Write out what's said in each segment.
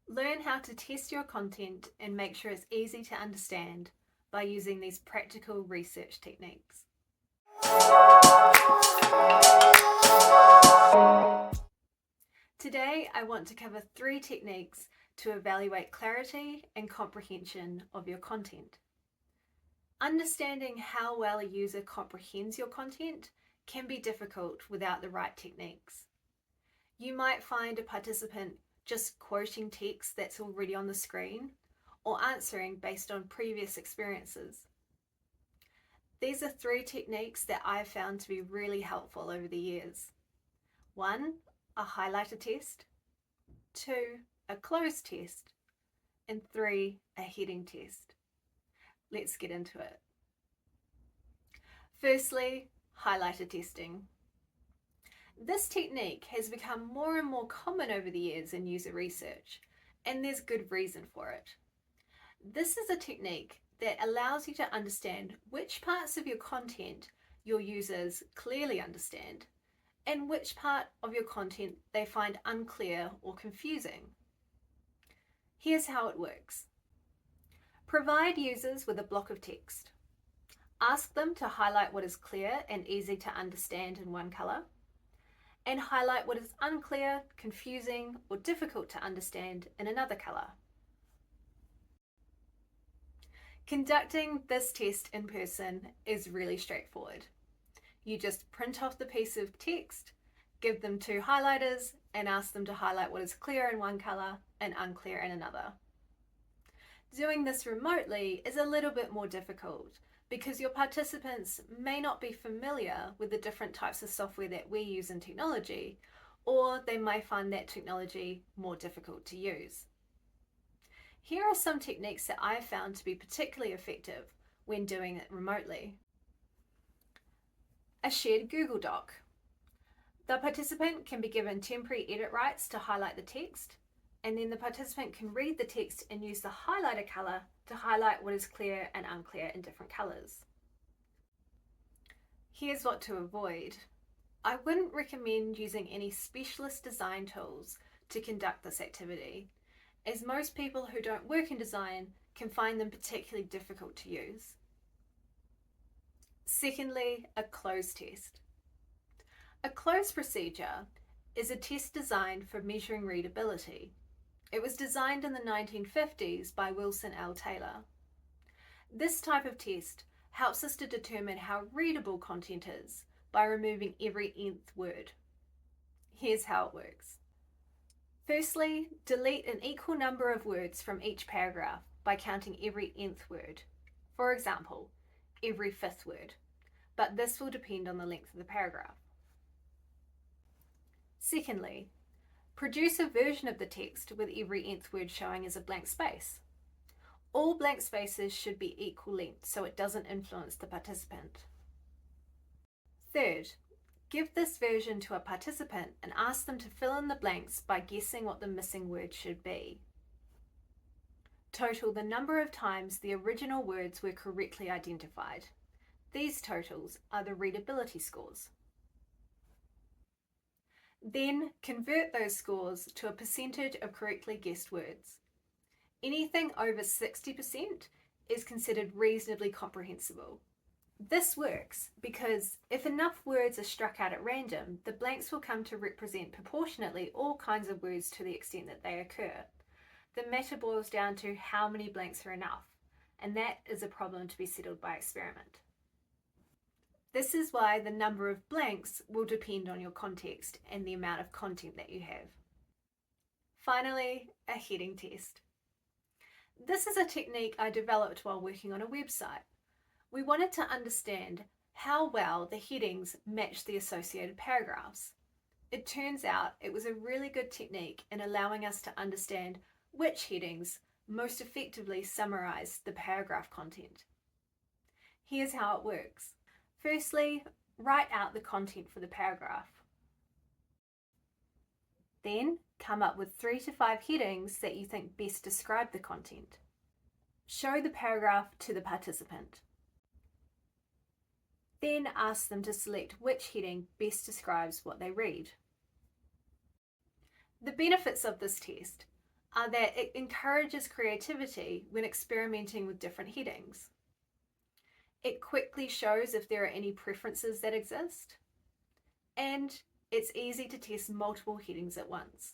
Learn how to test your content and make sure it's easy to understand by using these practical research techniques. Today, I want to cover 3 techniques to evaluate clarity and comprehension of your content. Understanding how well a user comprehends your content can be difficult without the right techniques. You might find a participant just quoting text that's already on the screen or answering based on previous experiences. These are 3 techniques that I've found to be really helpful over the years. 1, a highlighter test. 2, a cloze test. And 3, a heading test. Let's get into it. Firstly, highlighter testing. This technique has become more and more common over the years in user research, and there's good reason for it. This is a technique that allows you to understand which parts of your content your users clearly understand and which part of your content they find unclear or confusing. Here's how it works. Provide users with a block of text. Ask them to highlight what is clear and easy to understand in one color, and highlight what is unclear, confusing, or difficult to understand in another color. Conducting this test in person is really straightforward. You just print off the piece of text, give them 2 highlighters, and ask them to highlight what is clear in one color and unclear in another. Doing this remotely is a little bit more difficult because your participants may not be familiar with the different types of software that we use in technology, or they may find that technology more difficult to use. Here are some techniques that I've found to be particularly effective when doing it remotely. A shared Google Doc. The participant can be given temporary edit rights to highlight the text, and then the participant can read the text and use the highlighter color to highlight what is clear and unclear in different colors. Here's what to avoid. I wouldn't recommend using any specialist design tools to conduct this activity, as most people who don't work in design can find them particularly difficult to use. Secondly, a cloze test. A cloze procedure is a test designed for measuring readability. It was designed in the 1950s by Wilson L. Taylor. This type of test helps us to determine how readable content is by removing every nth word. Here's how it works. Firstly, delete an equal number of words from each paragraph by counting every nth word. For example, every 5th word, but this will depend on the length of the paragraph. Secondly, produce a version of the text with every nth word showing as a blank space. All blank spaces should be equal length so it doesn't influence the participant. Third, give this version to a participant and ask them to fill in the blanks by guessing what the missing word should be. Total the number of times the original words were correctly identified. These totals are the readability scores. Then convert those scores to a percentage of correctly guessed words. Anything over 60% is considered reasonably comprehensible. This works because if enough words are struck out at random, the blanks will come to represent proportionately all kinds of words to the extent that they occur. The matter boils down to how many blanks are enough, and that is a problem to be settled by experiment. This is why the number of blanks will depend on your context and the amount of content that you have. Finally, a heading test. This is a technique I developed while working on a website. We wanted to understand how well the headings match the associated paragraphs. It turns out it was a really good technique in allowing us to understand which headings most effectively summarize the paragraph content. Here's how it works. Firstly, write out the content for the paragraph. Then, come up with 3 to 5 headings that you think best describe the content. Show the paragraph to the participant. Then ask them to select which heading best describes what they read. The benefits of this test are that it encourages creativity when experimenting with different headings. It quickly shows if there are any preferences that exist, and it's easy to test multiple headings at once.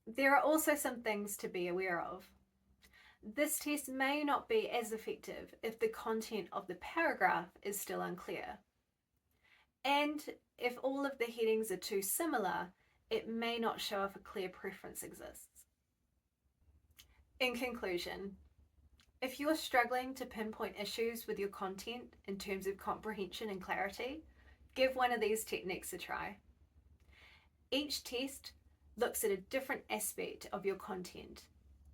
There are also some things to be aware of. This test may not be as effective if the content of the paragraph is still unclear. And if all of the headings are too similar, it may not show if a clear preference exists. In conclusion, if you're struggling to pinpoint issues with your content in terms of comprehension and clarity, give one of these techniques a try. Each test looks at a different aspect of your content,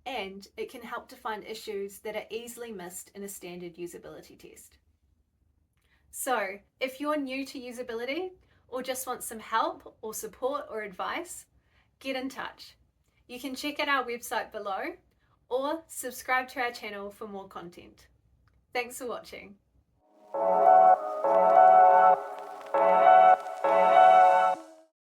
and it can help to find issues that are easily missed in a standard usability test. So, if you're new to usability or just want some help or support or advice, get in touch. You can check out our website below or subscribe to our channel for more content. Thanks for watching.